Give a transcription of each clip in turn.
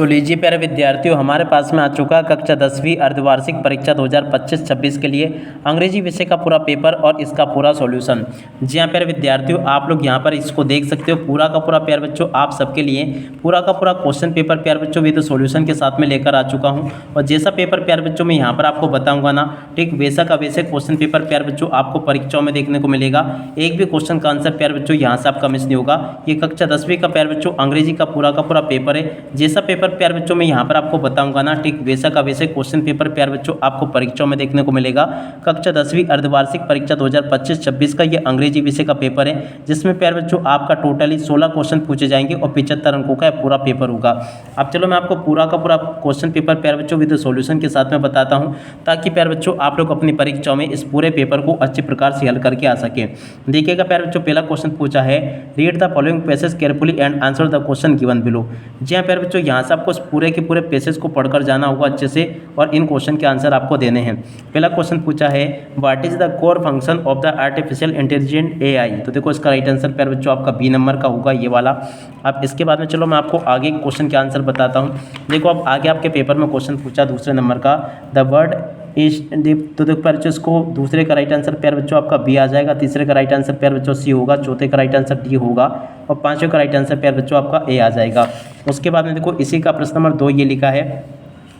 तो लीजिए प्यारे विद्यार्थियों, हमारे पास में आ चुका है कक्षा 10वीं अर्धवार्षिक परीक्षा 2025-26 के लिए अंग्रेजी विषय का पूरा पेपर और इसका पूरा सॉल्यूशन। जी हाँ प्यारे विद्यार्थियों, आप लोग यहाँ पर इसको देख सकते हो। पूरा का पूरा प्यारे बच्चों आप सबके लिए पूरा का पूरा क्वेश्चन पेपर प्यारे बच्चों विद सॉल्यूशन के साथ में लेकर आ चुका हूँ। और जैसा पेपर प्यारे बच्चों मैं यहाँ पर आपको बताऊँगा ना, ठीक वैसा का वैसे क्वेश्चन पेपर प्यारे बच्चों आपको परीक्षाओं में देखने को मिलेगा। एक भी क्वेश्चन का आंसर प्यारे बच्चों यहाँ से आपका मिस नहीं होगा। ये कक्षा 10वीं का प्यारे बच्चों अंग्रेजी का पूरा पेपर है। जैसा पेपर प्यारे बच्चों मैं यहाँ पर आपको बताऊंगा ना, ठीक वैसा का वैसे क्वेश्चन पेपर प्यारे बच्चों आपको परीक्षाओं में देखने को मिलेगा। कक्षा 10वीं अर्धवार्षिक परीक्षा 2025-26 का ये अंग्रेजी विषय का पेपर है, जिसमें प्यारे बच्चों आपका टोटली 16 क्वेश्चन पूछे जाएंगे और 75 अंकों का पूरा पेपर होगा। अब चलो मैं आपको पूरा का पूरा क्वेश्चन पेपर प्यारे बच्चों विद सॉल्यूशन के साथ में बताता हूँ, ताकि प्यारे बच्चों आप लोग अपनी परीक्षाओं में इस पूरे पेपर को अच्छे प्रकार से हल करके आ सके। देखिएगा प्यारे बच्चों, पहला क्वेश्चन पूछा है, read the following passage carefully and answer the question given below. जी हाँ प्यारे बच्चों, यहाँ से आपको पूरे के पूरे पैसेज को पढ़कर जाना होगा अच्छे से, और इन क्वेश्चन के आंसर आपको देने हैं। पहला क्वेश्चन पूछा है, what is the core function of the artificial intelligent AI. तो देखो इसका राइट आंसर प्यारे बच्चों आपका बी नंबर का होगा, ये वाला। अब इसके बाद में चलो मैं आपको आगे क्वेश्चन के आंसर बताता हूँ। देखो अब आगे आपके पेपर में क्वेश्चन पूछा दूसरे नंबर का, द वर्ड इज दीप। तो देखो प्यारे बच्चों, इसको दूसरे का राइट आंसर प्यारे बच्चों आपका बी आ जाएगा, तीसरे का राइट आंसर प्यारे बच्चों सी होगा, चौथे का राइट आंसर डी होगा, और पांचवें का राइट आंसर प्यारे बच्चों आपका ए आ जाएगा। उसके बाद में देखो इसी का प्रश्न नंबर 2 ये लिखा है,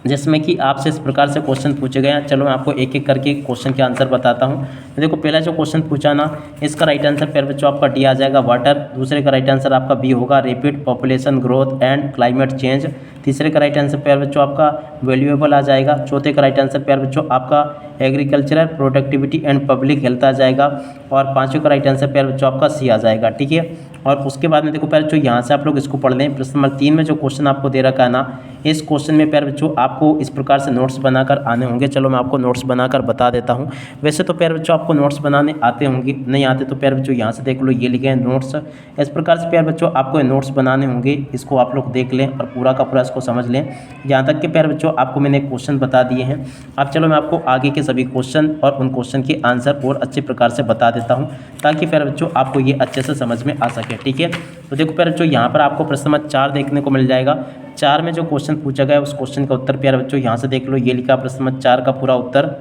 जिसमें कि आपसे इस प्रकार से क्वेश्चन पूछे गए हैं। चलो मैं आपको एक एक करके क्वेश्चन के आंसर बताता हूं। तो देखो पहला जो क्वेश्चन पूछा ना, इसका राइट आंसर प्यारे बच्चों आपका डी आ जाएगा, वाटर। दूसरे का राइट आंसर आपका बी होगा, rapid population growth and climate change. तीसरे का राइट आंसर प्यारे बच्चों आपका वैल्यूएबल आ जाएगा। चौथे का राइट आंसर प्यारे बच्चों आपका agricultural productivity and public health आ जाएगा, और पांचवें का राइट आंसर प्यारे बच्चों आपका सी आ जाएगा, ठीक है। और उसके बाद में देखो प्यारे बच्चों, यहाँ से आप लोग इसको पढ़ लें। प्रश्न नंबर 3 में जो क्वेश्चन आपको दे रखा है ना, इस क्वेश्चन में प्यारे बच्चों आपको इस प्रकार से नोट्स बनाकर आने होंगे। चलो मैं आपको नोट्स बनाकर बता देता हूँ। वैसे तो प्यारे बच्चों आपको नोट्स बनाने आते होंगे, नहीं आते तो प्यारे बच्चों यहाँ से देख लो, ये लिखे हैं नोट्स। इस प्रकार से प्यारे बच्चों आपको नोट्स बनाने होंगे, इसको आप लोग देख लें और पूरा का पूरा इसको समझ लें। यहाँ तक के प्यारे बच्चों आपको मैंने क्वेश्चन बता दिए हैं। अब चलो मैं आपको आगे के सभी क्वेश्चन और उन क्वेश्चन के आंसर और अच्छे प्रकार से बता देता हूँ, ताकि प्यारे बच्चों आपको ये अच्छे से समझ में आ सके, ठीक है। तो देखो प्यारे बच्चों, यहाँ पर आपको प्रश्न नंबर 4 देखने को मिल जाएगा। 4 में जो क्वेश्चन पूछा गया है उस क्वेश्चन का उत्तर प्यारे बच्चों यहाँ से देख लो, ये लिखा प्रश्न नंबर 4 का पूरा उत्तर।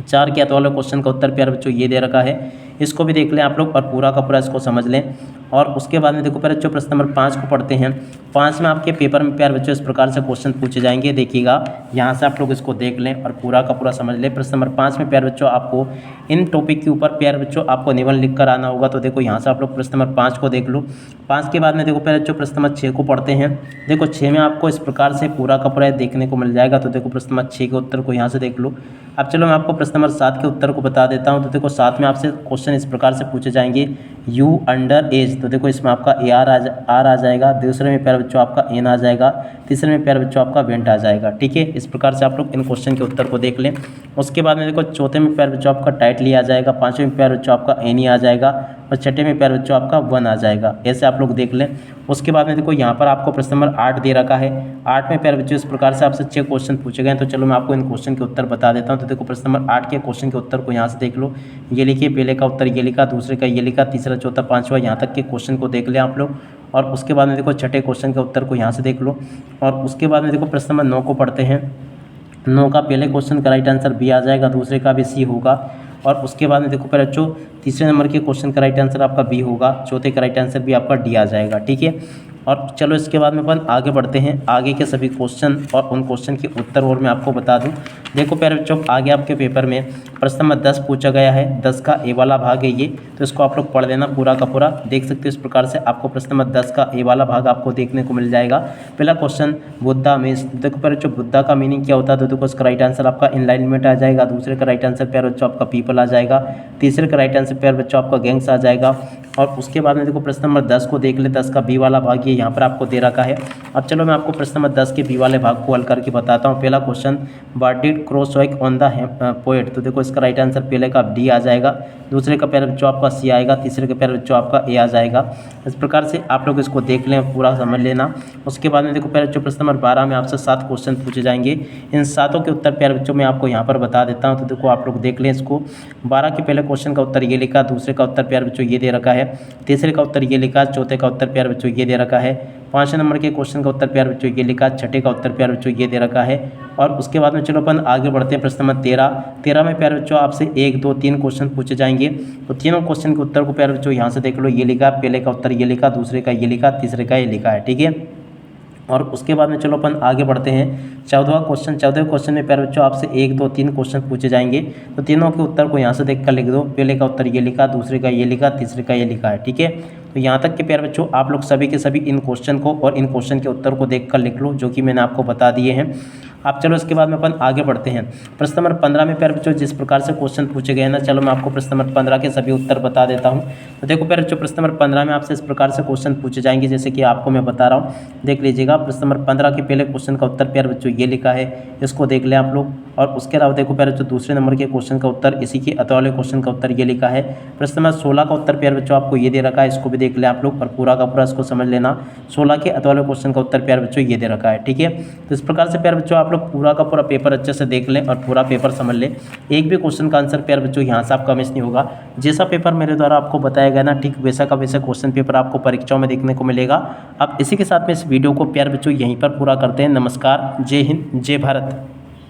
4 के वाले क्वेश्चन का उत्तर प्यारे बच्चों ये दे रखा है, इसको भी देख लें आप लोग और पूरा का पूरा इसको समझ लें। और उसके बाद में देखो प्यारे बच्चों प्रश्न नंबर 5 को पढ़ते हैं। 5 में आपके पेपर में प्यारे बच्चों इस प्रकार से क्वेश्चन पूछे जाएंगे, देखिएगा यहाँ से आप लोग इसको देख लें और पूरा का पूरा समझ लें। प्रश्न नंबर 5 में प्यारे बच्चों आपको इन टॉपिक के ऊपर प्यारे बच्चों आपको निबंध लिख कर आना होगा। तो देखो यहाँ से आप लोग प्रश्न नंबर 5 को देख लो। 5 के बाद में देखो प्यारे बच्चों प्रश्न नंबर 6 को पढ़ते हैं। देखो 6 में आपको इस प्रकार से पूरा का पूरा देखने को मिल जाएगा। तो देखो प्रश्न नंबर 6 के उत्तर को यहाँ से देख लो। अब चलो मैं आपको प्रश्न नंबर 7 के उत्तर को बता देता हूँ। तो देखो 7 में आपसे क्वेश्चन इस प्रकार से पूछे जाएंगे, यू अंडर एज। तो देखो इसमें आपका ए आर आ जाएगा। दूसरे में प्यारे बच्चों आपका एन आ जाएगा। तीसरे में प्यारे बच्चों आपका वेंट आ जाएगा, ठीक है। इस प्रकार से आप लोग इन क्वेश्चन के उत्तर को देख लें। उसके बाद में देखो चौथे में प्यारे बच्चों आपका टाइटली आ जाएगा। पाँचवें में प्यारे बच्चों आपका एनी आ जाएगा, और छठे में प्यारे बच्चों आपका 1 आ जाएगा। ऐसे आप लोग देख लें। उसके बाद में देखो यहाँ पर आपको प्रश्न नंबर 8 दे रखा है। 8 में प्यारे बच्चों इस प्रकार से आपसे 6 क्वेश्चन पूछे गए। तो चलो मैं आपको इन क्वेश्चन के उत्तर बता देता हूँ। तो देखो प्रश्न नंबर 8 के क्वेश्चन के उत्तर को यहाँ से देख लो, ये लिखिए। पहले का उत्तर ये लिखा, दूसरे का ये लिखा, तीसरा चौथा पाँचवा यहाँ तक के क्वेश्चन को देख लें आप लोग। और उसके बाद में देखो छठे क्वेश्चन के उत्तर को यहाँ से देख लो। और उसके बाद में देखो प्रश्न नंबर 9 को पढ़ते हैं। 9 का पहले क्वेश्चन का राइट आंसर बी आ जाएगा, दूसरे का भी सी होगा। और उसके बाद में देखो प्यारे बच्चों तीसरे नंबर के क्वेश्चन का राइट आंसर आपका बी होगा, चौथे का राइट आंसर भी आपका डी आ जाएगा, ठीक है। और चलो इसके बाद में अपन आगे बढ़ते हैं। आगे के सभी क्वेश्चन और उन क्वेश्चन के उत्तर और मैं आपको बता दूं। देखो प्यारे बच्चों आगे आपके पेपर में प्रश्न नंबर 10 पूछा गया है। 10 का ए वाला भाग है ये, तो इसको आप लोग पढ़ लेना पूरा का पूरा। देख सकते हो इस प्रकार से आपको प्रश्न नंबर 10 का ए वाला भाग आपको देखने को मिल जाएगा। पहला क्वेश्चन, बुद्धा मीन्स। देखो प्यारे बच्चों बुद्धा का मीनिंग क्या होता है। तो देखो इसका राइट आंसर आपका इनलाइनमेंट आ जाएगा। दूसरे का राइट आंसर प्यारे बच्चों आपका पीपल आ जाएगा। तीसरे का राइट आंसर प्यारे बच्चों आपका गैंग्स आ जाएगा। और उसके बाद में देखो प्रश्न नंबर 10 को देख ले। 10 का बी वाला भाग ये यहाँ पर आपको दे रखा है। अब चलो मैं आपको प्रश्न नंबर 10 के बी वाले भाग को हल करके बताता हूँ। पहला क्वेश्चन, व्हाट डिड क्रोसोइक ऑन द पोएट। तो देखो इसका राइट आंसर पहले का डी आ जाएगा, दूसरे का प्यारे बच्चों आपका सी आएगा, तीसरे का प्यारे बच्चों आपका ए आ जाएगा। इस प्रकार से आप लोग इसको देख लें, पूरा समझ लेना। उसके बाद में देखो प्यारे बच्चों प्रश्न नंबर 12 में आपसे 7 क्वेश्चन पूछे जाएंगे। इन 7 के उत्तर प्यारे बच्चों मैं आपको यहाँ पर बता देता हूँ। तो देखो आप लोग देख लें इसको। 12 के पहले क्वेश्चन का उत्तर ये लिखा, दूसरे का उत्तर प्यारे बच्चों ये दे रखा है, तीसरे का उत्तर ये लिखा, चौथे का उत्तर प्यारे बच्चों ये दे रखा है। 5 नंबर के क्वेश्चन का उत्तर प्यारे बच्चों ये लिखा, 6ठे का उत्तर प्यारे बच्चों ये दे रखा है। और उसके बाद में चलो अपन आगे बढ़ते हैं। प्रश्न नंबर 13 में प्यारे बच्चों आपसे 1, 2, 3 क्वेश्चन पूछे जाएंगे। तो तीनों क्वेश्चन के उत्तर को प्यारे बच्चों यहाँ से देख लो, ये लिखा, पहले का उत्तर ये लिखा, दूसरे का ये लिखा, तीसरे का ये लिखा है, ठीक है। और उसके बाद में चलो अपन आगे बढ़ते हैं। 14वें क्वेश्चन में प्यारे बच्चों आपसे 1, 2, 3 क्वेश्चन पूछे जाएंगे। तो तीनों के उत्तर को यहाँ से देख कर लिख दो, पहले का उत्तर ये लिखा, दूसरे का ये लिखा, तीसरे का ये लिखा है, ठीक है। तो यहाँ तक के प्यारे बच्चों आप लोग सभी के सभी इन क्वेश्चन को और इन क्वेश्चन के उत्तर को देख कर लिख लो, जो कि मैंने आपको बता दिए हैं। आप चलो इसके बाद में अपन आगे बढ़ते हैं। प्रश्न नंबर 15 में प्यारे बच्चों जिस प्रकार से क्वेश्चन पूछे गए हैं ना, चलो मैं आपको प्रश्न नंबर 15 के सभी उत्तर बता देता हूं। तो देखो प्यारे बच्चों प्रश्न नंबर 15 में आपसे इस प्रकार से क्वेश्चन पूछे जाएंगे, जैसे कि आपको मैं बता रहा हूं, देख लीजिएगा। प्रश्न नंबर 15 के पहले क्वेश्चन का उत्तर प्यारे बच्चों ये लिखा है, इसको देख लें आप लोग। और उसके अलावा देखो प्यारे बच्चों दूसरे नंबर के क्वेश्चन का उत्तर, इसी के अतः वाले क्वेश्चन का उत्तर ये लिखा है। प्रश्न नंबर 16 का उत्तर प्यारे बच्चों आपको ये दे रखा है, इसको भी देख लें आप लोग और पूरा का पूरा इसको समझ लेना। 16 के अतः वाले क्वेश्चन का उत्तर प्यारे बच्चों ये दे रखा है, ठीक है। तो इस प्रकार से प्यारे बच्चों आप लोग पूरा का पूरा पेपर अच्छे से देख लें और पूरा पेपर समझ लें। एक भी क्वेश्चन का आंसर प्यारे बच्चों यहाँ से आपका मिस नहीं होगा। जैसा पेपर मेरे द्वारा आपको बताया गया ना, ठीक वैसा का वैसा क्वेश्चन पेपर आपको परीक्षाओं में देखने को मिलेगा। अब इसी के साथ में इस वीडियो को प्यारे बच्चों यहीं पर पूरा करते हैं। नमस्कार, जय हिंद, जय भारत।